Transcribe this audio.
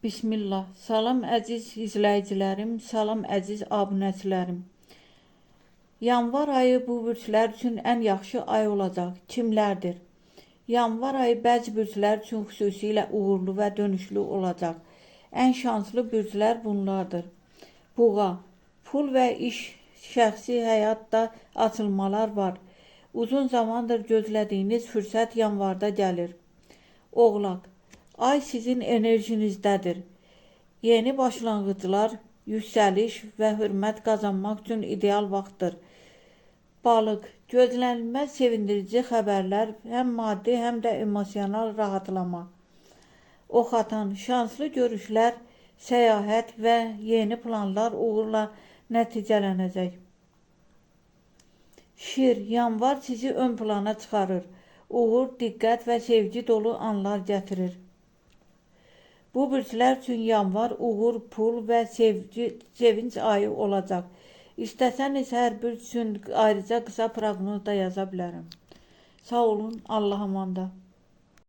Bismillah. Salam əziz izləyicilərim, salam əziz abunəçilərim. Yanvar ayı bu bürclər üçün ən yaxşı ay olacaq. Kimlərdir? Yanvar ayı bəzi bürclər üçün xüsusilə uğurlu və dönüşlü olacaq. Ən şanslı bürclər bunlardır. Buğa, pul və iş, şəxsi həyatda açılmalar var. Uzun zamandır gözlədiyiniz fürsət yanvarda gəlir. Oğlaq, ay sizin enerjinizdədir. Yeni başlanğıclar, yüksəliş və hörmət qazanmaq üçün ideal vaxtdır. Balıq, gözlənilməz sevindirici xəbərlər, həm maddi, həm də emosional rahatlama. Ox atan, şanslı görüşlər, səyahət və yeni planlar uğurla nəticələnəcək. Şir, yanvar sizi ön plana çıxarır. Uğur, diqqət və sevgi dolu anlar gətirir. Bu bürclər üçün yanvar uğur, pul və sevinç ayı olacaq. İstəsəniz hər bürc üçün ayrıca qısa proqnoz da yaza bilərəm. Sağ olun, Allah'a əmanət.